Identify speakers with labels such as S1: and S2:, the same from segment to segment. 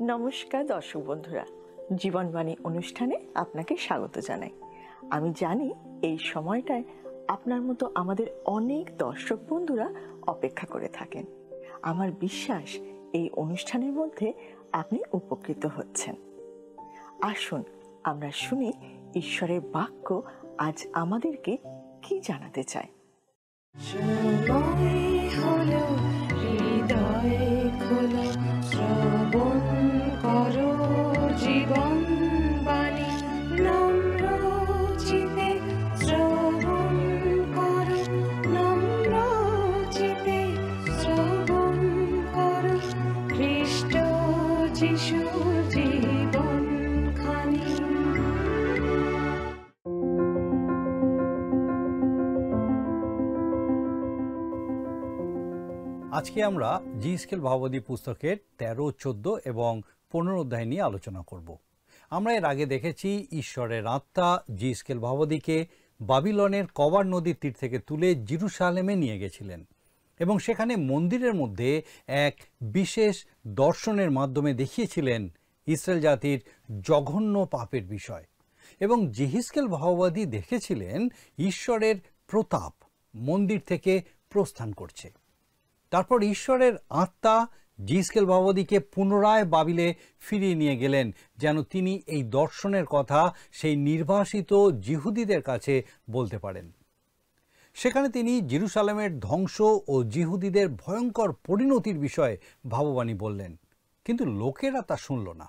S1: নমস্কার দর্শক বন্ধুরা, জীবনবাণী অনুষ্ঠানে আপনাকে স্বাগত জানাই। আমি জানি এই সময়টায় আপনার মতো আমাদের অনেক দর্শক বন্ধুরা অপেক্ষা করে থাকেন। আমার বিশ্বাস এই অনুষ্ঠানের মধ্যে আপনি উপকৃত হচ্ছেন। আসুন আমরা শুনি ঈশ্বরের বাক্য আজ আমাদেরকে কি জানাতে চায়।
S2: আজকে আমরা জিএসকেল ভাববাদী পুস্তকের 13, 14 এবং 15 অধ্যায় নিয়ে আলোচনা করব। আমরা এর আগে দেখেছি ঈশ্বরের আত্মা জিএসকেল ভাববাদীকে বাবিলনের কবার নদীর তীর থেকে তুলে জেরুসালেমে নিয়ে গেছিলেন এবং সেখানে মন্দিরের মধ্যে এক বিশেষ দর্শনের মাধ্যমে দেখিয়েছিলেন ইসরায়েল জাতির জঘন্য পাপের বিষয়। এবং জিএসকেল ভাববাদী দেখেছিলেন ঈশ্বরের প্রতাপ মন্দির থেকে প্রস্থান করছে। তারপর ঈশ্বরের আত্মা জিএসকেল ভাববাদীকে পুনরায় বাবিলে ফিরিয়ে নিয়ে গেলেন যেন তিনি এই দর্শনের কথা সেই নির্বাসিত জিহুদীদের কাছে বলতে পারেন। সেখানে তিনি জেরুসালেমের ধ্বংস ও জিহুদীদের ভয়ঙ্কর পরিণতির বিষয়ে ভাববাণী বললেন, কিন্তু লোকেরা তা শুনল না।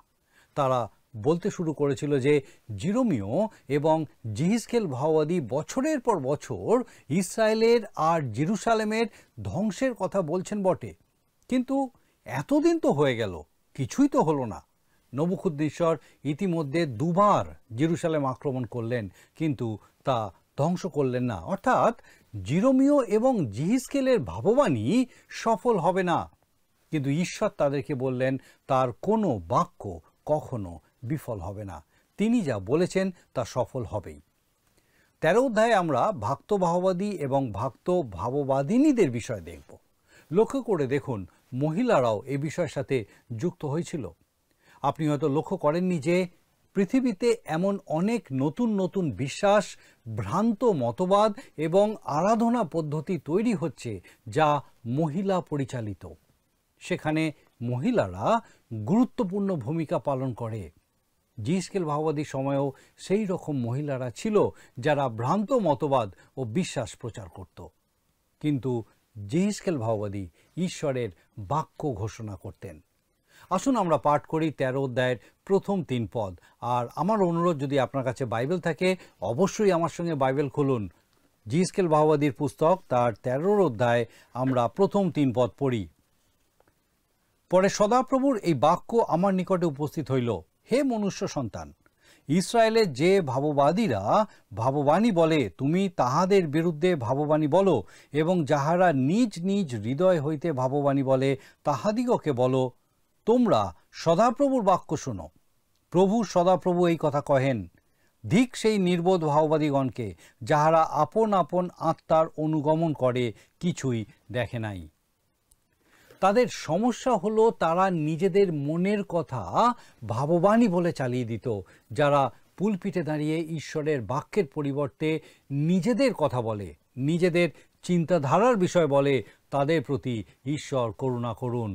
S2: তারা বলতে শুরু করেছিল যে জিরোমীয় এবং জিএসকেল ভাববাদী বছরের পর বছর ইসরায়েলের আর জেরুসালেমের ধ্বংসের কথা বলছেন বটে, কিন্তু এতদিন তো হয়ে গেল, কিছুই তো হলো না। নবুখুদ্নেসর ইতিমধ্যে 2 বার জেরুসালেম আক্রমণ করলেন, কিন্তু তা ধ্বংস করলেন না। অর্থাৎ জিরোমীয় এবং জিএসকেলের ভাববাণী সফল হবে না। কিন্তু ঈশ্বর তাদেরকে বললেন তার কোনো বাক্য কখনো বিফল হবে না, তিনি যা বলেছেন তা সফল হবেই। 13 অধ্যায়ে আমরা ভক্ত ভাববাদী এবং ভক্ত ভাববাদিনীদের বিষয় দেখব। লক্ষ্য করে দেখুন, মহিলারাও এ বিষয়ের সাথে যুক্ত হয়েছিল। আপনি হয়তো লক্ষ্য করেননি যে পৃথিবীতে এমন অনেক নতুন নতুন বিশ্বাস, ভ্রান্ত মতবাদ এবং আরাধনা পদ্ধতি তৈরি হচ্ছে যা মহিলা পরিচালিত। সেখানে মহিলারা গুরুত্বপূর্ণ ভূমিকা পালন করে। জিএসকেল ভাববাদীর সময়েও সেই রকম মহিলারা ছিল যারা ভ্রান্ত মতবাদ ও বিশ্বাস প্রচার করত। কিন্তু জিএসকেল ভাববাদী ঈশ্বরের বাক্য ঘোষণা করতেন। আসুন আমরা পাঠ করি 13 অধ্যায়ের প্রথম 3 পদ। আর আমার অনুরোধ, যদি আপনার কাছে বাইবেল থাকে অবশ্যই আমার সঙ্গে বাইবেল খুলুন। জিএসকেল ভাববাদীর পুস্তক তার 13 অধ্যায় আমরা প্রথম 3 পদ পড়ি। পরে সদাপ্রভুর এই বাক্য আমার নিকটে উপস্থিত হইল, হে মনুষ্য সন্তান, ইসরায়েলের যে ভাববাদীরা ভাববাণী বলে তুমি তাহাদের বিরুদ্ধে ভাববাণী বলো, এবং যাহারা নিজ নিজ হৃদয় হইতে ভাববাণী বলে তাহাদিগকে বলো, তোমরা সদাপ্রভুর বাক্য শোনো। প্রভু সদাপ্রভু এই কথা কহেন, ধিক সেই নির্বোধ ভাববাদীগণকে, যাহারা আপন আপন আত্মার অনুগমন করে, কিছুই দেখে নাই। তাদের সমস্যা হলো তারা নিজেদের মনের কথা ভাববাণী বলে চালিয়ে দিত। যারা পুলপিটে দাঁড়িয়ে ঈশ্বরের বাক্যের পরিবর্তে নিজেদের কথা বলে, নিজেদের চিন্তাধারার বিষয় বলে, তাদের প্রতি ঈশ্বর করুণা করুন,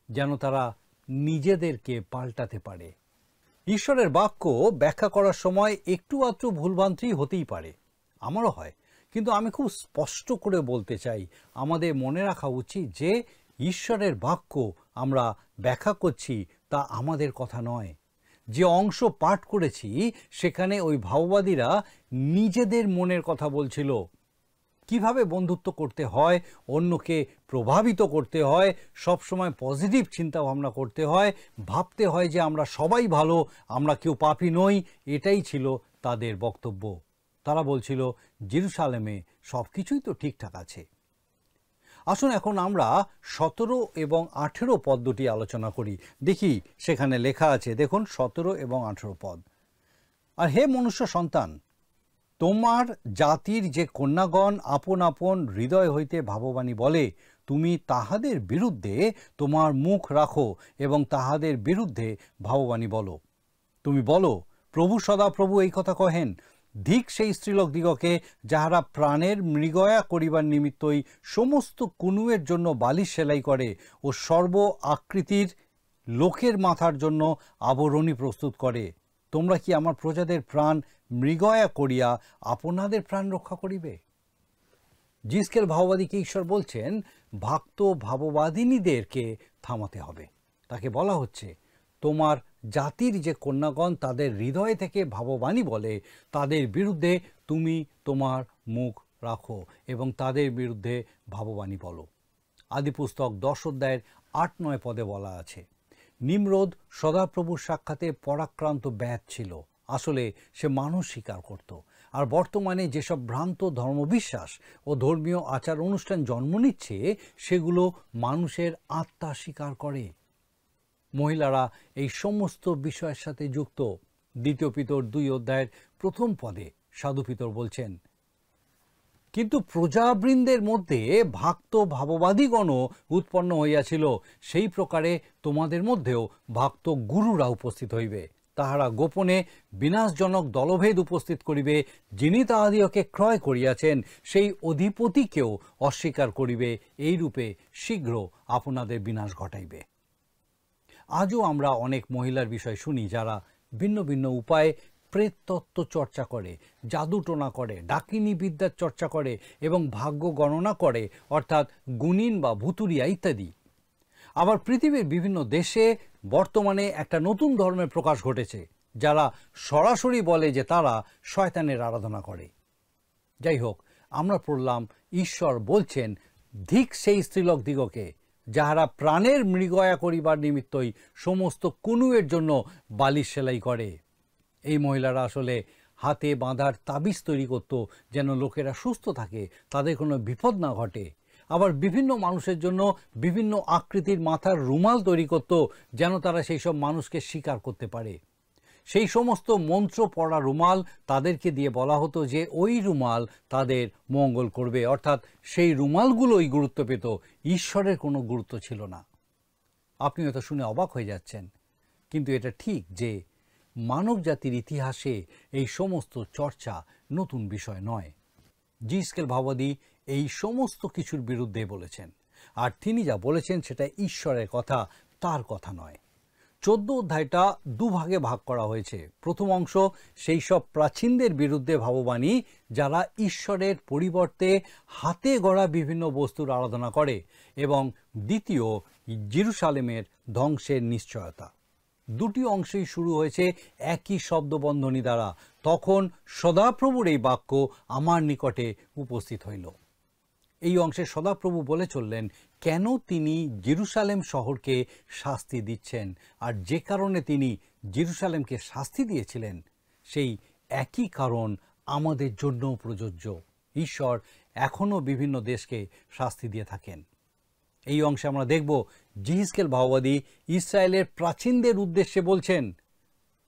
S2: যেন তারা নিজেদেরকে পাল্টাতে পারে। ঈশ্বরের বাক্য ব্যাখ্যা করার সময় একটু আধটু ভুলভ্রান্তি হতেই পারে, আমারও হয়। কিন্তু আমি খুব স্পষ্ট করে বলতে চাই, আমাদের মনে রাখা উচিত যে ঈশ্বরের বাক্য আমরা ব্যাখ্যা করছি তা আমাদের কথা নয়। যে অংশ পাঠ করেছি সেখানে ওই ভাববাদীরা নিজেদের মনের কথা বলছিল। কিভাবে বন্ধুত্ব করতে হয়, অন্যকে প্রভাবিত করতে হয়, সবসময় পজিটিভ চিন্তা ভাবনা করতে হয়, ভাবতে হয় যে আমরা সবাই ভালো, আমরা কেউ পাপী নই, এটাই ছিল তাদের বক্তব্য। তারা বলছিল জেরুসালেমে সব কিছুই তো ঠিকঠাক আছে। আসুন এখন আমরা 17 এবং 18 পদ দুটি আলোচনা করি। দেখি সেখানে লেখা আছে, দেখুন 17 এবং 18 পদ। আর হে মনুষ্য সন্তান, তোমার জাতির যে কন্যাগণ আপন আপন হৃদয় হইতে ভাববাণী বলে, তুমি তাহাদের বিরুদ্ধে তোমার মুখ রাখো এবং তাহাদের বিরুদ্ধে ভাববাণী বলো। তুমি বলো, প্রভু সদাপ্রভু এই কথা কহেন, ধিক সেই স্ত্রীলোক দিগকে যাহারা প্রাণের মৃগয়া করিবার নিমিত্তই সমস্ত কুনুয়ের জন্য বালিশ সেলাই করে ও সর্ব আকৃতির লোকের মাথার জন্য আবরণী প্রস্তুত করে। তোমরা কি আমার প্রজাদের প্রাণ মৃগয়া করিয়া আপনাদের প্রাণ রক্ষা করিবে? জিসকেল ভাববাদীকে ঈশ্বর বলছেন ভক্ত ভাববাদিনীদেরকে থামাতে হবে। তাকে বলা হচ্ছে, তোমার জাতির যে কন্যাগণ তাদের হৃদয় থেকে ভাববাণী বলে, তাদের বিরুদ্ধে তুমি তোমার মুখ রাখো এবং তাদের বিরুদ্ধে ভাববাণী বলো। আদিপুস্তক 10 অধ্যায়ের 8-9 পদে বলা আছে, নিমরোদ সদাপ্রভুর সাক্ষাতে পরাক্রান্ত ব্যাধ ছিল। আসলে সে মানুষ স্বীকার করত। আর বর্তমানে যেসব ভ্রান্ত ধর্মবিশ্বাস ও ধর্মীয় আচার অনুষ্ঠান জন্ম নিচ্ছে, সেগুলো মানুষের আত্মা স্বীকার করে। মহিলারা এই সমস্ত বিষয়ের সাথে যুক্ত। 2 পিতর 2 অধ্যায়ের 1 পদে সাধু পিতর বলছেন, কিন্তু প্রজাবৃন্দের মধ্যে ভক্ত ভাববাদীগণও উৎপন্ন হইয়াছিল, সেই প্রকারে তোমাদের মধ্যেও ভক্ত গুরুরা উপস্থিত হইবে। তাহারা গোপনে বিনাশজনক দলভেদ উপস্থিত করিবে, যিনি তাহাদিওকে ক্রয় করিয়াছেন সেই অধিপতিকেও অস্বীকার করিবে, এই রূপে শীঘ্র আপনাদের বিনাশ ঘটাইবে। আজও আমরা অনেক মহিলার বিষয় শুনি যারা ভিন্ন ভিন্ন উপায়ে প্রেততত্ত্ব চর্চা করে, জাদুটোনা করে, ডাকিনী বিদ্যার চর্চা করে এবং ভাগ্য গণনা করে, অর্থাৎ গুণিন বা ভুতুরিয়া ইত্যাদি। আবার পৃথিবীর বিভিন্ন দেশে বর্তমানে একটা নতুন ধর্মের প্রকাশ ঘটেছে, যারা সরাসরি বলে যে তারা শয়তানের আরাধনা করে। যাই হোক, আমরা পড়লাম ঈশ্বর বলছেন, ধিক সেই স্ত্রীলোক দিগকে যাহারা প্রাণের মৃগয়া করিবার নিমিত্তই সমস্ত কুনুয়ের জন্য বালিশ সেলাই করে। এই মহিলারা আসলে হাতে বাঁধার তাবিজ তৈরি করত, যেন লোকেরা সুস্থ থাকে, তাদের কোনো বিপদ না ঘটে। আবার বিভিন্ন মানুষের জন্য বিভিন্ন আকৃতির মাথার রুমাল তৈরি করত, যেন তারা সেই সব মানুষকে স্বীকার করতে পারে। সেই সমস্ত মন্ত্র পড়া রুমাল তাদেরকে দিয়ে বলা হতো যে ওই রুমাল তাদের মঙ্গল করবে, অর্থাৎ সেই রুমালগুলোই গুরুত্ব পেত, ঈশ্বরের কোনো গুরুত্ব ছিল না। আপনি হয়তো শুনে অবাক হয়ে যাচ্ছেন, কিন্তু এটা ঠিক যে মানব জাতির ইতিহাসে এই সমস্ত চর্চা নতুন বিষয় নয়। জিসকেল ভাববাদী এই সমস্ত কিছুর বিরুদ্ধে বলেছেন, আর তিনি যা বলেছেন সেটা ঈশ্বরের কথা, তার কথা নয়। 14 অধ্যায়টা 2 ভাগে ভাগ করা হয়েছে। প্রথম অংশ সেই সব প্রাচীনদের বিরুদ্ধে ভাববাণী যারা ঈশ্বরের পরিবর্তে হাতে গড়া বিভিন্ন বস্তুর আরাধনা করে, এবং দ্বিতীয় জেরুসালেমের ধ্বংসের নিশ্চয়তা। দুটি অংশেই শুরু হয়েছে একই শব্দবন্ধনী দ্বারা, তখন সদাপ্রভুর এই বাক্য আমার নিকটে উপস্থিত হইল। এই অংশে সদাপ্রভু বলে চললেন কেন তিনি জেরুসালেম শহরকে শাস্তি দিচ্ছেন, আর যে কারণে তিনি জেরুসালেমকে শাস্তি দিয়েছিলেন সেই একই কারণ আমাদের জন্যও প্রযোজ্য। ঈশ্বর এখনও বিভিন্ন দেশকে শাস্তি দিয়ে থাকেন। এই অংশে আমরা দেখব জিহিজকেল ভাববাদী ইসরায়েলের প্রাচীনদের উদ্দেশ্যে বলছেন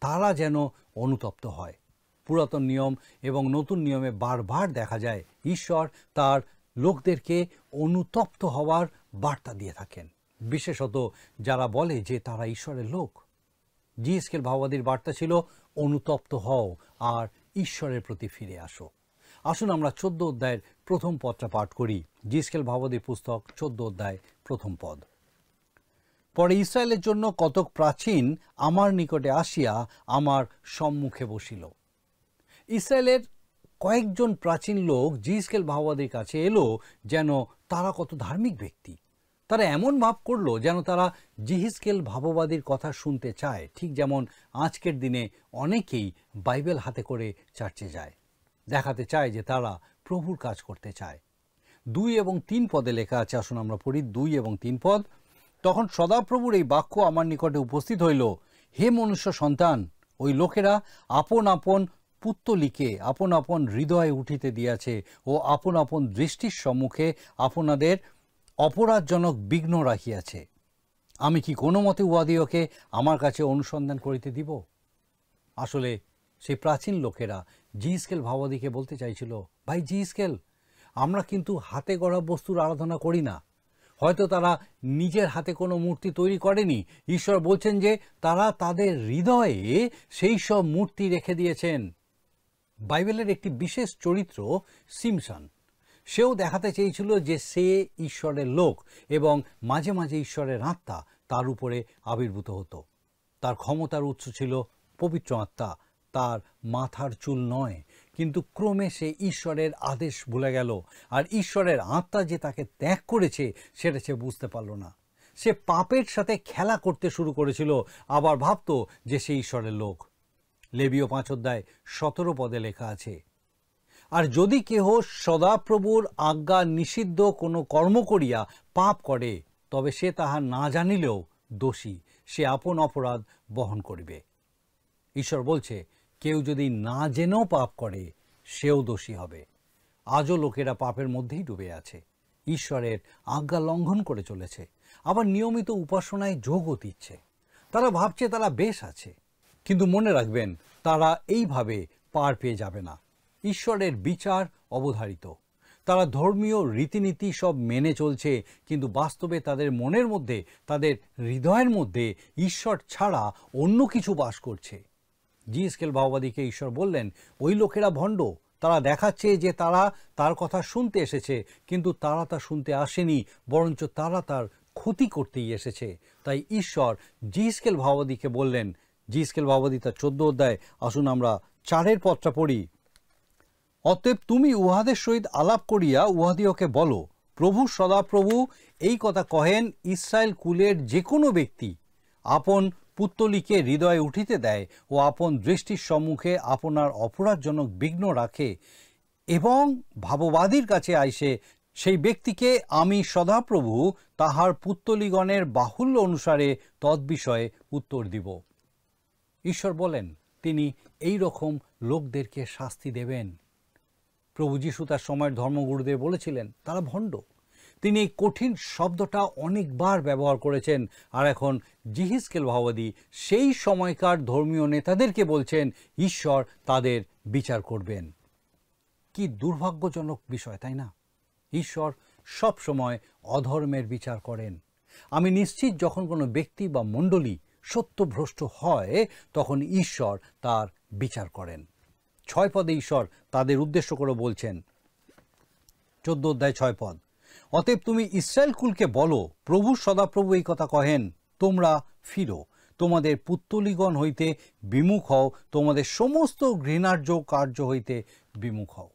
S2: তারা যেন অনুতপ্ত হয়। পুরাতন নিয়ম এবং নতুন নিয়মে বারবার দেখা যায় ঈশ্বর তার লোকদেরকে অনুতপ্ত হওয়ার বার্তা দিয়ে থাকেন, বিশেষত যারা বলে যে তারা ঈশ্বরের লোক। জিহিজকেল ভাববাদীর বার্তা ছিল অনুতপ্ত হও আর ঈশ্বরের প্রতি ফিরে আসো। আসুন আমরা 14 অধ্যায়ের প্রথম পদটা পাঠ করি। জিহিজকেল ভাববাদীর পুস্তক 14 অধ্যায় প্রথম পদ। পরে ইসরায়েলের জন্য কতক প্রাচীন আমার নিকটে আসিয়া আমার সম্মুখে বসিল। ইসরায়েলের কয়েকজন প্রাচীন লোক জিহিজকেল ভাববাদীর কাছে এলো যেন তারা কত ধার্মিক ব্যক্তি। তারা এমন ভাব করলো যেন তারা জিহিজকেল ভাববাদীর কথা শুনতে চায়, ঠিক যেমন আজকের দিনে অনেকেই বাইবেল হাতে করে চার্চে যায়, দেখাতে চায় যে তারা প্রভুর কাজ করতে চায়। 2 এবং 3 পদে লেখা আছে, আসুন আমরা পড়ি 2 এবং 3 পদ। তখন সদাপ্রভুর এই বাক্য আমার নিকটে উপস্থিত হইল, হে মনুষ্য সন্তান, ওই লোকেরা আপন আপন পুত্তলিকে আপন আপন হৃদয়ে উঠিতে দিয়াছে ও আপন আপন দৃষ্টির সম্মুখে আপনাদের অপরাধজনক বিঘ্ন রাখিয়াছে। আমি কি কোনো মতে উহাদিওকে আমার কাছে অনুসন্ধান করিতে দিব? আসলে সেই প্রাচীন লোকেরা জিহিজকেল ভাববাদীকে বলতে চাইছিল, ভাই জিহিজকেল, আমরা কিন্তু হাতে গড়া বস্তুর আরাধনা করি না। হয়তো তারা নিজের হাতে কোনো মূর্তি তৈরি করেনি। ঈশ্বর বলছেন যে তারা তাদের হৃদয়ে সেই সব মূর্তি রেখে দিয়েছেন। বাইবেলের একটি বিশেষ চরিত্র সিমসন, সেও দেখাতে চেয়েছিল যে সে ঈশ্বরের লোক এবং মাঝে মাঝে ঈশ্বরের আত্মা তার উপরে আবির্ভূত হতো। তার ক্ষমতার উৎস ছিল পবিত্র আত্মা, তার মাথার চুল নয়। কিন্তু ক্রমে সে ঈশ্বরের আদেশ ভুলে গেল, আর ঈশ্বরের আত্মা যে তাকে ত্যাগ করেছে সেটা সে বুঝতে পারল না। সে পাপের সাথে খেলা করতে শুরু করেছিল, আবার ভাবত যে সে ঈশ্বরের লোক। লেবীয় 5:17 লেখা আছে, আর যদি কেহ সদাপ্রভুর আজ্ঞা নিষিদ্ধ কোনো কর্ম করিয়া পাপ করে, তবে সে তাহা না জানিলেও দোষী, সে আপন অপরাধ বহন করিবে। ঈশ্বর বলছে কেউ যদি না জেনেও পাপ করে সেও দোষী হবে। আজও লোকেরা পাপের মধ্যেই ডুবে আছে, ঈশ্বরের আজ্ঞা লঙ্ঘন করে চলেছে, আবার নিয়মিত উপাসনায় যোগও দিচ্ছে। তারা ভাবছে তারা বেশ আছে, কিন্তু মনে রাখবেন তারা এইভাবে পার পেয়ে যাবে না। ঈশ্বরের বিচার অবধারিত। তারা ধর্মীয় রীতিনীতি সব মেনে চলছে, কিন্তু বাস্তবে তাদের মনের মধ্যে, তাদের হৃদয়ের মধ্যে ঈশ্বর ছাড়া অন্য কিছু বাস করছে। জিএসকেল ভাওবাদীকে ঈশ্বর বললেন, ওই লোকেরা ভণ্ড। তারা দেখাচ্ছে যে তারা তার কথা শুনতে এসেছে, কিন্তু তারা তা শুনতে আসেনি, বরঞ্চ তারা তার ক্ষতি করতেই এসেছে। তাই ঈশ্বর জিএসকেল ভাওবাদীকে বললেন, জিএসকেল ভাওবাদী তার 14 আসুন আমরা 4 পদটা পড়ি। অতএব তুমি উহাদের সহিত আলাপ করিয়া উহাদিওকে বলো, প্রভু সদাপ্রভু এই কথা কহেন, ইসরায়েল কুলের যে কোনো ব্যক্তি আপন পুত্তলিকে হৃদয়ে উঠিতে দেয় ও আপন দৃষ্টির সম্মুখে আপনার অপরাধজনক বিঘ্ন রাখে এবং ভাববাদীর কাছে আইসে, সেই ব্যক্তিকে আমি সদাপ্রভু তাহার পুত্তলিগণের বাহুল্য অনুসারে তদ্বিষয়ে উত্তর দিব। ঈশ্বর বলেন তিনি এই রকম লোকদেরকে শাস্তি দেবেন। প্রভু যীশু তার সময়ের ধর্মগুরুদের বলেছিলেন তারা ভণ্ড। তিনি এই কঠিন শব্দটা অনেকবার ব্যবহার করেছেন, আর এখন জিহিজকেল ভাওবাদী সেই সময়কার ধর্মীয় নেতাদেরকে বলছেন ঈশ্বর তাদের বিচার করবেন। কি দুর্ভাগ্যজনক বিষয়, তাই না? ঈশ্বর সব সময় অধর্মের বিচার করেন। আমি নিশ্চিত যখন কোনো ব্যক্তি বা মণ্ডলী সত্যভ্রষ্ট হয় তখন ঈশ্বর তার বিচার করেন। 6 পদে ঈশ্বর তাদের উদ্দেশ্য করে বলছেন, 14:6 অতএব তুমি ইসরায়েল কুলকে বলো, প্রভু সদাপ্রভু এই কথা কহেন, তোমরা ফিরো, তোমাদের পুত্তলিগণ হইতে বিমুখ হও, তোমাদের সমস্ত ঘৃণার্য কার্য হইতে বিমুখ হও।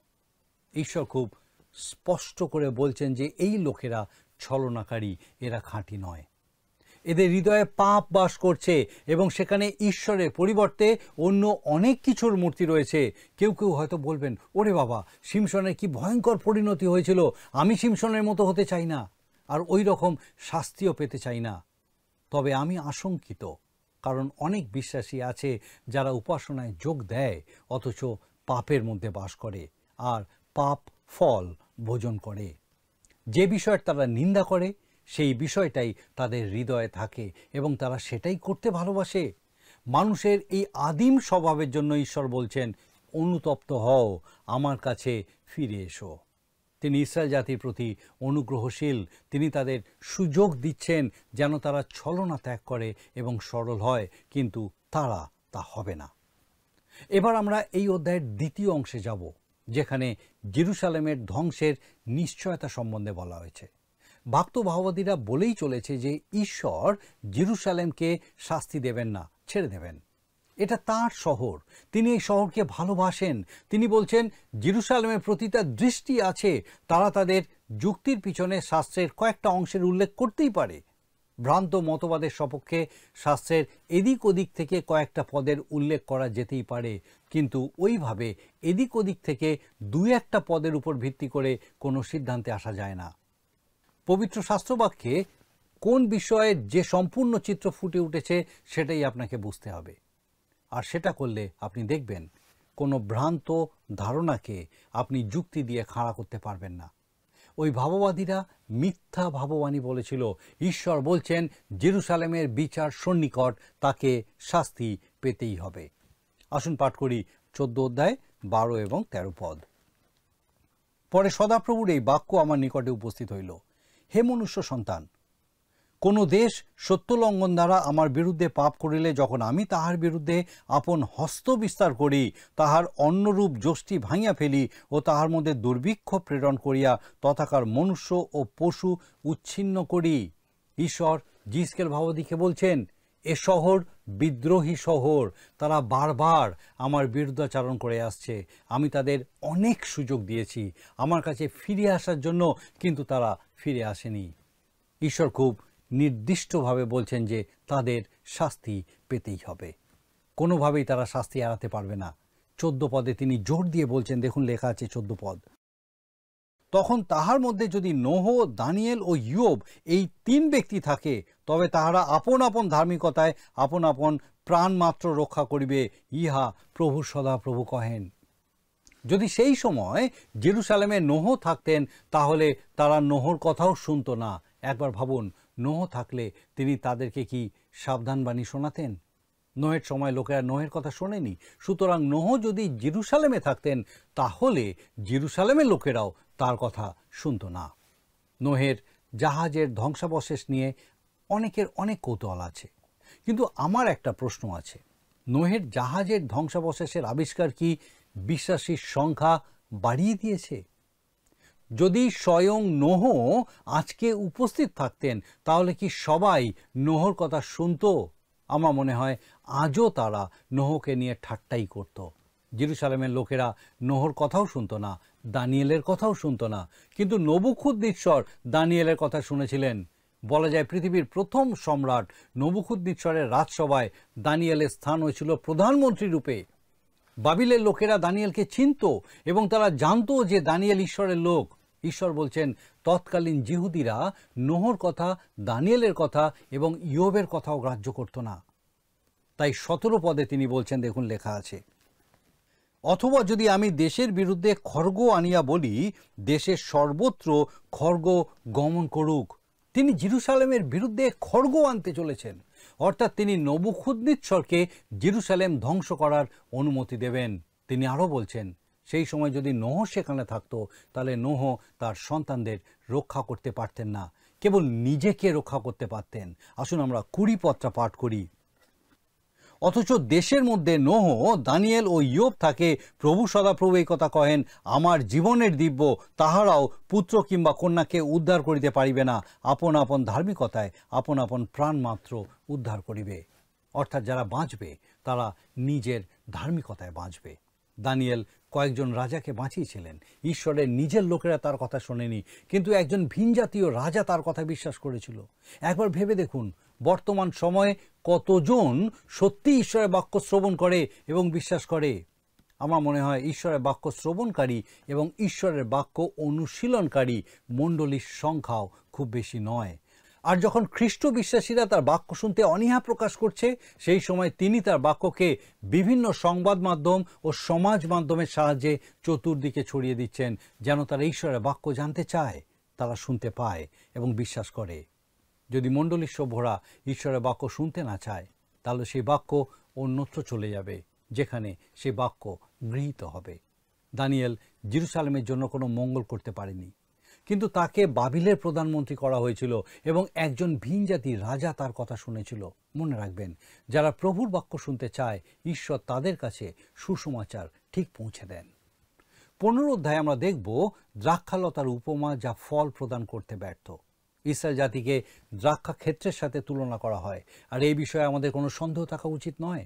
S2: ঈশ্বর খুব স্পষ্ট করে বলছেন যে এই লোকেরা ছলনাকারী, এরা খাঁটি নয়। এদের হৃদয়ে পাপ বাস করছে এবং সেখানে ঈশ্বরের পরিবর্তে অন্য অনেক কিছুর মূর্তি রয়েছে। কেউ কেউ হয়তো বলবেন, ওরে বাবা, সিমসনের কি ভয়ঙ্কর পরিণতি হয়েছিল, আমি সিমসনের মতো হতে চাই না, আর ওই রকম শাস্তিও পেতে চাই না। তবে আমি আশঙ্কিত, কারণ অনেক বিশ্বাসী আছে যারা উপাসনায় যোগ দেয় অথচ পাপের মধ্যে বাস করে আর পাপ ফল ভোজন করে। যে বিষয়ের তারা নিন্দা করে সেই বিষয়টাই তাদের হৃদয়ে থাকে এবং তারা সেটাই করতে ভালোবাসে। মানুষের এই আদিম স্বভাবের জন্য ঈশ্বর বলছেন, অনুতপ্ত হও, আমার কাছে ফিরে এসো। তিনি ইসরায়েল জাতির প্রতি অনুগ্রহশীল। তিনি তাদের সুযোগ দিচ্ছেন যেন তারা ছলনা ত্যাগ করে এবং সরল হয়, কিন্তু তারা তা হবে না। এবার আমরা এই অধ্যায়ের দ্বিতীয় অংশে যাব, যেখানে জেরুসালেমের ধ্বংসের নিশ্চয়তা সম্বন্ধে বলা হয়েছে। ভক্ত ভাওবাদীরা বলেই চলেছে যে ঈশ্বর জেরুসালেমকে শাস্তি দেবেন না, ছেড়ে দেবেন। এটা তার শহর, তিনি এই শহরকে ভালোবাসেন। তিনি বলছেন জেরুসালেমের প্রতি তার দৃষ্টি আছে। তারা তাদের যুক্তির পিছনে শাস্ত্রের কয়েকটা অংশের উল্লেখ করতেই পারে। ভ্রান্ত মতবাদের সপক্ষে শাস্ত্রের এদিক ওদিক থেকে কয়েকটা পদের উল্লেখ করা যেতেই পারে, কিন্তু ওইভাবে এদিক ওদিক থেকে 2-1টা পদের উপর ভিত্তি করে কোনো সিদ্ধান্তে আসা যায় না। পবিত্র শাস্ত্রবাক্যে কোন বিষয়ের যে সম্পূর্ণ চিত্র ফুটে উঠেছে সেটাই আপনাকে বুঝতে হবে। আর সেটা করলে আপনি দেখবেন কোনো ভ্রান্ত ধারণাকে আপনি যুক্তি দিয়ে খাড়া করতে পারবেন না। ওই ভাববাদীরা মিথ্যা ভাববাণী বলেছিল। ঈশ্বর বলছেন জেরুসালেমের বিচার সন্নিকট, তাকে শাস্তি পেতেই হবে। আসুন পাঠ করি 14:12 এবং 13 পদ। পরে সদাপ্রভুর এই বাক্য আমার নিকটে উপস্থিত হইল, হে মনুষ্য সন্তান, কোন দেশ সত্য লঙ্ঘন দ্বারা আমার বিরুদ্ধে পাপ করিলে যখন আমি তাহার বিরুদ্ধে আপন হস্ত বিস্তার করি, তাহার অন্যরূপ যষ্টি ভাঙিয়া ফেলি ও তাহার মধ্যে দুর্ভিক্ষ প্রেরণ করিয়া তথাকার মনুষ্য ও পশু উচ্ছিন্ন করি। ঈশ্বর জিসকেল ভাবদীকে বলছেন, এ শহর বিদ্রোহী শহর, তারা বারবার আমার বিরুদ্ধাচারণ করে আসছে, আমি তাদের অনেক সুযোগ দিয়েছি আমার কাছে ফিরে আসার জন্য, কিন্তু তারা ফিরে আসেনি। ঈশ্বর খুব নির্দিষ্টভাবে বলছেন যে তাদের শাস্তি পেতেই হবে, কোনোভাবেই তারা শাস্তি এড়াতে পারবে না। 14 পদে তিনি জোর দিয়ে বলছেন, দেখুন লেখা আছে 14 পদ, তখন তাহার মধ্যে যদি নোহ, দানিয়েল ও ইয়োব এই 3 ব্যক্তি থাকে, তবে তাহারা আপন আপন ধার্মিকতায় আপন আপন প্রাণ মাত্র রক্ষা করিবে, ইহা প্রভু সদাপ্রভু কহেন। যদি সেই সময় জেরুসালেমে নোহ থাকতেন, তাহলে তারা নোহর কথাও শুনতো না। একবার ভাবুন, নোহ থাকলে তিনি তাদেরকে কি সাবধানবাণী শোনাতেন? নোহের সময় লোকেরা নোহের কথা শোনেনি। সুতরাং নোহ যদি জেরুসালেমে থাকতেন, তাহলে জেরুসালেমের লোকেরাও তার কথা শুনতো না। নোহের জাহাজের ধ্বংসাবশেষ নিয়ে অনেকের অনেক কৌতূহল আছে, কিন্তু আমার একটা প্রশ্ন আছে, নোহের জাহাজের ধ্বংসাবশেষের আবিষ্কার কি বিশ্বাসীর সংখ্যা বাড়িয়ে দিয়েছে? যদি স্বয়ং নোহ আজকে উপস্থিত থাকতেন, তাহলে কি সবাই নোহর কথা শুনতো? আমার মনে হয় আজও তারা নোহকে নিয়ে ঠাট্টাই করত। জেরুসালেমের লোকেরা নোহর কথাও শুনতো না, দানিয়েলের কথাও শুনতো না, কিন্তু নবুখুদ্নেছর দানিয়েলের কথা শুনেছিলেন। বলা যায় পৃথিবীর প্রথম সম্রাট নবুখুদ্নেছরের রাজসভায় দানিয়েলের স্থান হয়েছিল প্রধানমন্ত্রী রূপে। বাবিলের লোকেরা দানিয়েলকে চিনত এবং তারা জানতো যে দানিয়েল ঈশ্বরের লোক। ঈশ্বর বলছেন, তৎকালীন জিহুদিরা নোহর কথা, দানিয়েলের কথা এবং ইয়োবের কথাও গ্রাহ্য করত না। তাই 17 পদে তিনি বলছেন, দেখুন লেখা আছে, অথবা যদি আমি দেশের বিরুদ্ধে খড়গ আনিয়া বলি, দেশের সর্বত্র খড়গ গমন করুক। তিনি জেরুসালেমের বিরুদ্ধে খড়গ আনতে চলেছেন, অর্থাৎ তিনি নবুখুদ্নেছরকে জেরুসালেম ধ্বংস করার অনুমতি দেবেন। তিনি আরও বলছেন, সেই সময় যদি নোহ সেখানে থাকতো, তাহলে নোহ তার সন্তানদের রক্ষা করতে পারতেন না, কেবল নিজেকে রক্ষা করতে পারতেন। আসুন আমরা 20 পদটা পাঠ করি। অথচ দেশের মধ্যে নোহ, দানিয়েল ও ইয়োব থাকে, প্রভু সদাপ্রভু এই কথা কহেন, আমার জীবনের দিব্য তাহারাও পুত্র কিংবা কন্যাকে উদ্ধার করিতে পারিবে না, আপন আপন ধার্মিকতায় আপন আপন প্রাণ মাত্র উদ্ধার করিবে। অর্থাৎ যারা বাঁচবে তারা নিজের ধার্মিকতায় বাঁচবে। দানিয়েল কয়েকজন রাজাকে বাঁচিয়েছিলেন, ঈশ্বরের নিজের লোকেরা তার কথা শোনেনি, কিন্তু একজন ভিনজাতীয় রাজা তার কথা বিশ্বাস করেছিল। একবার ভেবে দেখুন, বর্তমান সময়ে কতজন সত্যি ঈশ্বরের বাক্য শ্রবণ করে এবং বিশ্বাস করে? আমার মনে হয় ঈশ্বরের বাক্য শ্রবণকারী এবং ঈশ্বরের বাক্য অনুশীলনকারী মণ্ডলীর সংখ্যাও খুব বেশি নয়। আর যখন খ্রিস্ট বিশ্বাসীরা তার বাক্য শুনতে অনীহা প্রকাশ করছে, সেই সময় তিনি তার বাক্যকে বিভিন্ন সংবাদ মাধ্যম ও সমাজ মাধ্যমের সাহায্যে চতুর্দিকে ছড়িয়ে দিচ্ছেন, যেন তারা ঈশ্বরের বাক্য জানতে চায়, তারা শুনতে পায় এবং বিশ্বাস করে। যদি মণ্ডলীর সভ্যরা ঈশ্বরের বাক্য শুনতে না চায়, তাহলে সেই বাক্য অন্যত্র চলে যাবে, যেখানে সেই বাক্য গৃহীত হবে। দানিয়েল জেরুসালেমের জন্য কোনো মঙ্গল করতে পারেনি, কিন্তু তাকে বাবিলের প্রধানমন্ত্রী করা হয়েছিল এবং একজন ভিনজাতি রাজা তার কথা শুনেছিল। মনে রাখবেন, যারা প্রভুর বাক্য শুনতে চায়, ঈশ্বর তাদের কাছে সুসমাচার ঠিক পৌঁছে দেন। 15 অধ্যায়ে আমরা দেখব দ্রাক্ষালতার উপমা, যা ফল প্রদান করতে ব্যর্থ। ইসরায়েল জাতিকে দ্রাক্ষা ক্ষেত্রের সাথে তুলনা করা হয়, আর এই বিষয়ে আমাদের কোনো সন্দেহ থাকা উচিত নয়,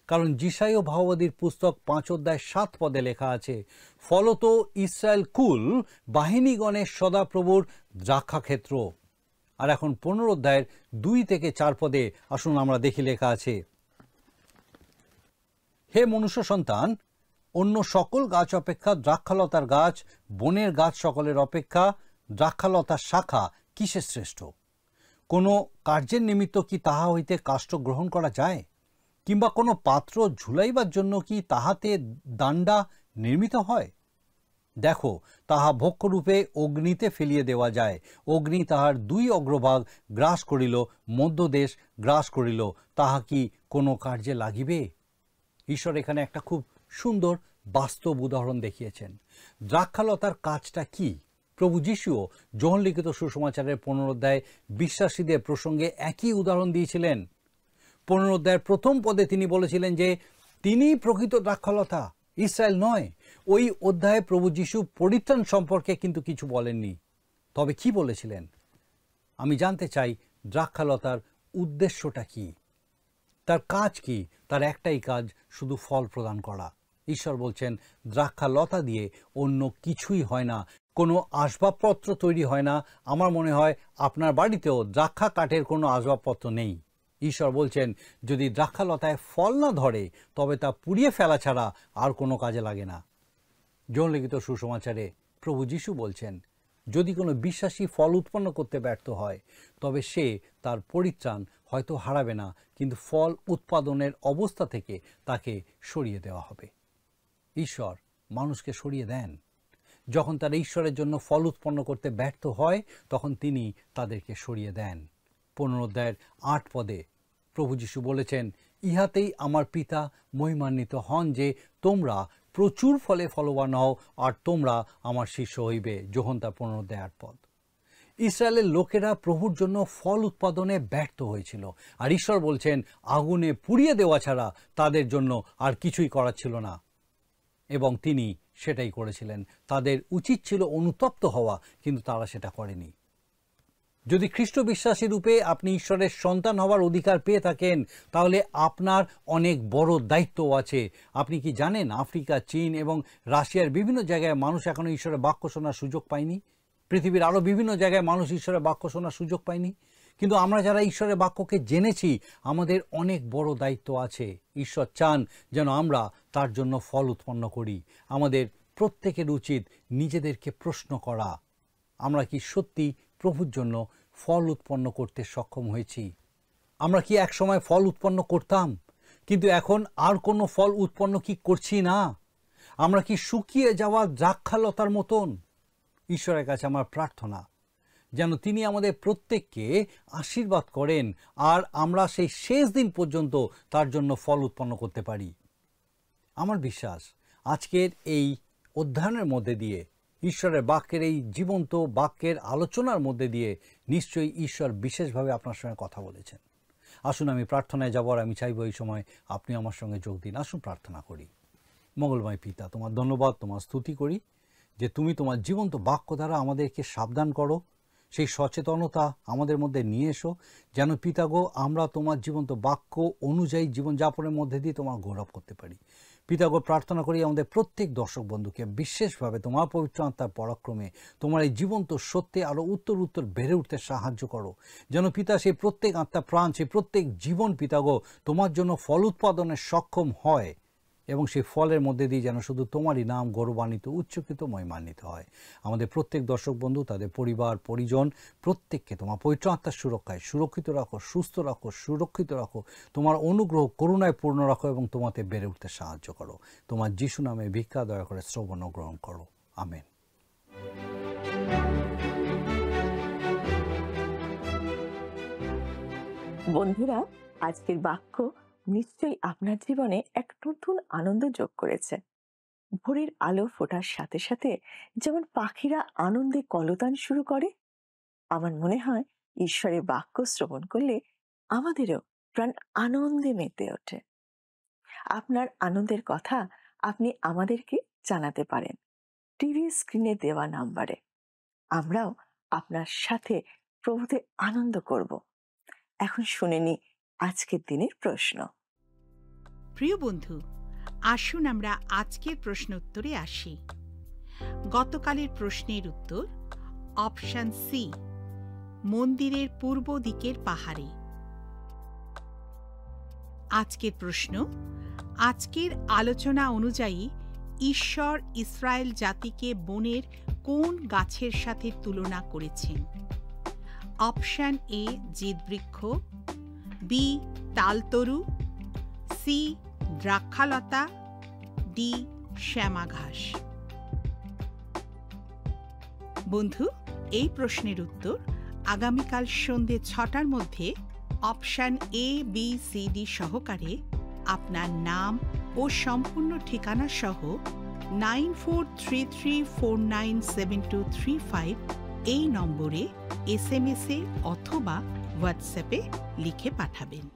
S2: কারণ যিশাইয় ভাববাদীর পুস্তক 5 অধ্যায় 7 পদে লেখা আছে, ফলত ইসরায়েল কুল বাহিনীগণের সদাপ্রভুর দ্রাক্ষাক্ষেত্র। আর এখন 15 অধ্যায়ের 2 থেকে 4 পদে আসুন আমরা দেখি, লেখা আছে, হে মনুষ্য সন্তান, অন্য সকল গাছ অপেক্ষা দ্রাক্ষালতার গাছ বনের গাছ সকলের অপেক্ষা দ্রাক্ষালতার শাখা কিসে শ্রেষ্ঠ? কোনো কার্যের নিমিত্ত কি তাহা হইতে কাষ্ঠ গ্রহণ করা যায়? কিংবা কোনো পাত্র ঝুলাইবার জন্য কি তাহাতে দাণ্ডা নির্মিত হয়? দেখো, তাহা ভক্ষরূপে অগ্নিতে ফেলিয়ে দেওয়া যায়। অগ্নি তাহার 2 অগ্রভাগ গ্রাস করিল, মধ্যদেশ গ্রাস করিল, তাহা কি কোনো কার্যে লাগিবে? ঈশ্বর এখানে একটা খুব সুন্দর বাস্তব উদাহরণ দেখিয়েছেন। দ্রাক্ষালতার কাজটা কি? প্রভু যিশুও যোহন লিখিত সুসমাচারের 15 অধ্যায়ে বিশ্বাসীদের প্রসঙ্গে একই উদাহরণ দিয়েছিলেন। 15 অধ্যায়ের প্রথম পদে তিনি বলেছিলেন যে তিনি প্রকৃত দ্রাক্ষালতা, ইসরায়েল নয়। ওই অধ্যায়ে প্রভু যিশু পরিত্রাণ সম্পর্কে কিন্তু কিছু বলেননি। তবে কি বলেছিলেন? আমি জানতে চাই দ্রাক্ষালতার উদ্দেশ্যটা কি, তার কাজ কি? তার একটাই কাজ, শুধু ফল প্রদান করা। ঈশ্বর বলছেন দ্রাক্ষালতা দিয়ে অন্য কিছুই হয় না, কোনো আসবাবপত্র তৈরি হয় না। আমার মনে হয় আপনার বাড়িতেও দ্রাক্ষা কাঠের কোনো আসবাবপত্র নেই। ঈশ্বর বলছেন যদি দ্রাক্ষালতায় ফল না ধরে তবে তা পুড়িয়ে ফেলা ছাড়া আর কোনো কাজে লাগে না। যোহন লিখিত সুসমাচারে প্রভু যিশু বলছেন যদি কোনো বিশ্বাসী ফল উৎপন্ন করতে ব্যর্থ হয় তবে সে তার পরিত্রাণ হয়তো হারাবে না, কিন্তু ফল উৎপাদনের অবস্থা থেকে তাকে সরিয়ে দেওয়া হবে। ঈশ্বর মানুষকে সরিয়ে দেন। যখন তারা ঈশ্বরের জন্য ফল উৎপন্ন করতে ব্যর্থ হয় তখন তিনি তাদেরকে সরিয়ে দেন। 15 অধ্যায়ের 8 পদে প্রভু যিশু বলেছেন ইহাতেই আমার পিতা মহিমান্বিত হন যে তোমরা প্রচুর ফলে ফলবান হও আর তোমরা আমার শিষ্য হইবে। যোহন তার 15 অধ্যায় 8 পদ। ইসরায়েলের লোকেরা প্রভুর জন্য ফল উৎপাদনে ব্যর্থ হয়েছিল, আর ঈশ্বর বলছেন আগুনে পুড়িয়ে দেওয়া ছাড়া তাদের জন্য আর কিছুই করার ছিল না, এবং তিনি সেটাই করেছিলেন। তাদের উচিত ছিল অনুতপ্ত হওয়া, কিন্তু তারা সেটা করেনি। যদি খ্রিস্ট বিশ্বাসী রূপে আপনি ঈশ্বরের সন্তান হওয়ার অধিকার পেয়ে থাকেন তাহলে আপনার অনেক বড় দায়িত্ব আছে। আপনি কি জানেন আফ্রিকা, চীন এবং রাশিয়ার বিভিন্ন জায়গায় মানুষ এখনও ঈশ্বরের বাক্য শোনার সুযোগ পায়নি? পৃথিবীর আরও বিভিন্ন জায়গায় মানুষ ঈশ্বরের বাক্য শোনার সুযোগ পায়নি। কিন্তু আমরা যারা ঈশ্বরের বাক্যকে জেনেছি আমাদের অনেক বড় দায়িত্ব আছে। ঈশ্বর চান যেন আমরা তার জন্য ফল উৎপন্ন করি। আমাদের প্রত্যেকের উচিত নিজেদেরকে প্রশ্ন করা, আমরা কি সত্যি প্রভুর জন্য ফল উৎপন্ন করতে সক্ষম হয়েছি? আমরা কি এক সময় ফল উৎপন্ন করতাম কিন্তু এখন আর কোনো ফল উৎপন্ন কি করছি না? আমরা কি শুকিয়ে যাওয়া দ্রাক্ষালতার মতন? ঈশ্বরের কাছে আমার প্রার্থনা যেন তিনি আমাদের প্রত্যেককে আশীর্বাদ করেন আর আমরা সেই শেষ দিন পর্যন্ত তার জন্য ফল উৎপন্ন করতে পারি। আমার বিশ্বাস আজকের এই অধ্যয়নের মধ্যে দিয়ে, ঈশ্বরের বাক্যের এই জীবন্ত বাক্যের আলোচনার মধ্যে দিয়ে নিশ্চয়ই ঈশ্বর বিশেষভাবে আপনার সঙ্গে কথা বলেছেন। আসুন আমি প্রার্থনায় যাবার আমি চাইব এই সময় আপনি আমার সঙ্গে যোগ দিন। আসুন প্রার্থনা করি। মঙ্গলময় পিতা, তোমার ধন্যবাদ, তোমার স্তুতি করি যে তুমি তোমার জীবন্ত বাক্য দ্বারা আমাদেরকে সাবধান করো, সেই সচেতনতা আমাদের মধ্যে নিয়ে এসো যেন পিতাগো আমরা তোমার জীবন্ত বাক্য অনুযায়ী জীবনযাপনের মধ্যে দিয়ে তোমার গৌরব করতে পারি। পিতাগো প্রার্থনা করি আমাদের প্রত্যেক দর্শক বন্ধুকে বিশেষভাবে তোমার পবিত্র আত্মার পরাক্রমে তোমার এই জীবন্ত সত্যে আরও উত্তর উত্তর বেড়ে উঠতে সাহায্য করো। যেন পিতা সেই প্রত্যেক আত্মা প্রাণ, সেই প্রত্যেক জীবন পিতাগো তোমার জন্য ফল উৎপাদনে সক্ষম হয় এবং সেই ফলের মধ্যে দিয়ে যেন শুধু তোমারই নাম গৌরবান্বিত, উচ্চকিত, মহিমান্বিত হয়। আমাদের প্রত্যেক দর্শক বন্ধু, তাদের পরিবার পরিজন প্রত্যেককে তোমার পবিত্র আত্মার সুরক্ষায় সুরক্ষিত রাখো, সুস্থ রাখো, সুরক্ষিত রাখো, তোমার অনুগ্রহ করুণায় পূর্ণ রাখো এবং তোমাতে বেড়ে উঠতে সাহায্য করো। তোমার যিশু নামে ভিক্ষা দয়া করে শ্রবণ ও গ্রহণ করো। আমেন।
S1: বন্ধুরা, আজকের বাক্য নিশ্চয়ই আপনার জীবনে এক নতুন আনন্দ যোগ করেছে। ভোরের আলো ফোটার সাথে সাথে যেমন পাখিরা আনন্দে কলতান শুরু করে, আমার মনে হয় ঈশ্বরের বাক্য শ্রবণ করলে আমাদেরও প্রাণ আনন্দে মেতে ওঠে। আপনার আনন্দের কথা আপনি আমাদেরকে জানাতে পারেন টিভি স্ক্রিনে দেওয়া নাম্বারে। আমরাও আপনার সাথে প্রভুতে আনন্দ করব। এখন শুনে নি আজকের দিনের প্রশ্ন।
S3: প্রিয় বন্ধু, আসুন আমরা আজকের প্রশ্ন উত্তরে আসি। গতকালের প্রশ্নের উত্তর অপশন সি, মন্দিরের পূর্ব দিকের পাহাড়ে। আজকের প্রশ্ন, আজকের আলোচনা অনুযায়ী ঈশ্বর ইসরায়েল জাতিকে বনের কোন গাছের সাথে তুলনা করেছেন? অপশন এ জিতবৃক্ষ, বি তালতরু, সি দ্রাক্ষালতা, ডি শ্যামা ঘাস। বন্ধু, এই প্রশ্নের উত্তর আগামীকাল সন্ধ্যে 6টার মধ্যে option A, B, C, D সহকারে আপনার নাম ও সম্পূর্ণ ঠিকানা সহ 9433497235 এই নম্বরে SMS-এ অথবা হোয়াটসঅ্যাপে লিখে পাঠাবেন।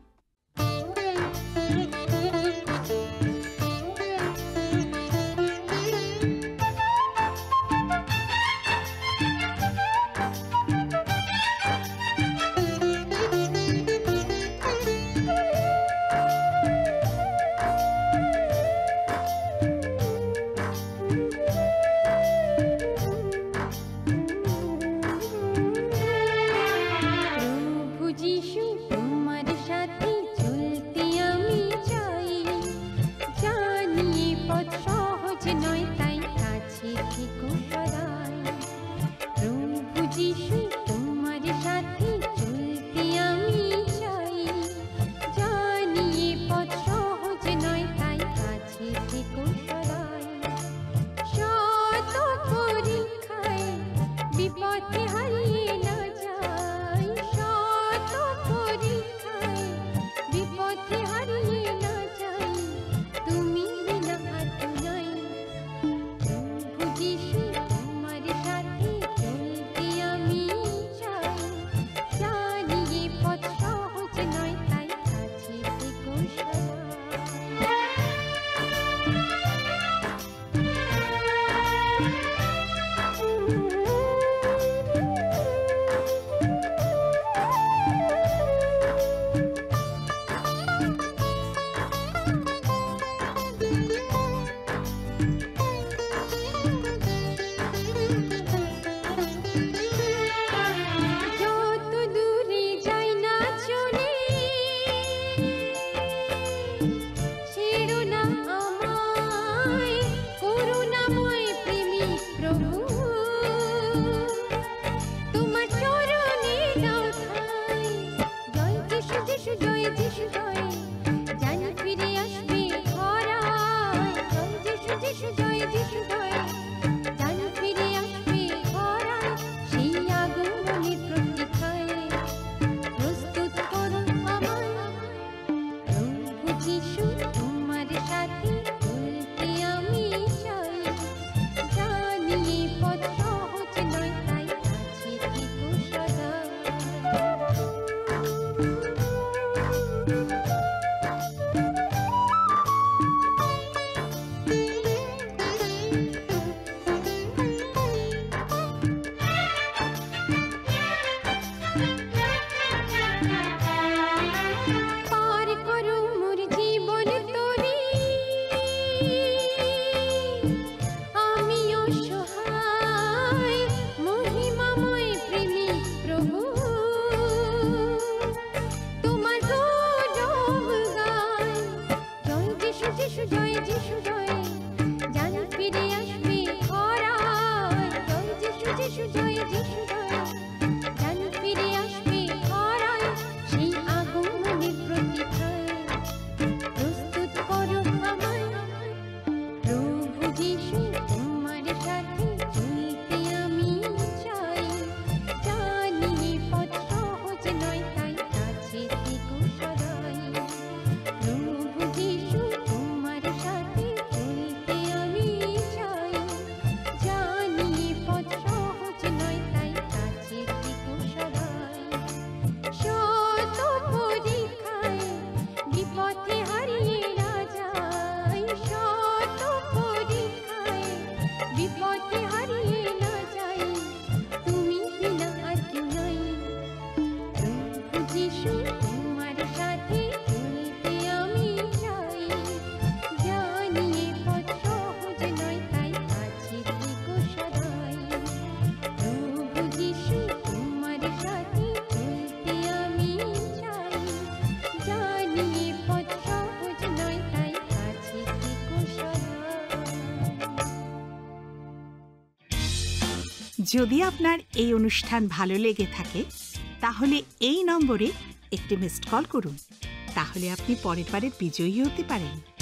S3: যদি আপনার এই অনুষ্ঠান ভালো লেগে থাকে তাহলে এই নম্বরে একটি মিসড কল করুন। তাহলে আপনি পরের বারের বিজয়ী হতে পারেন।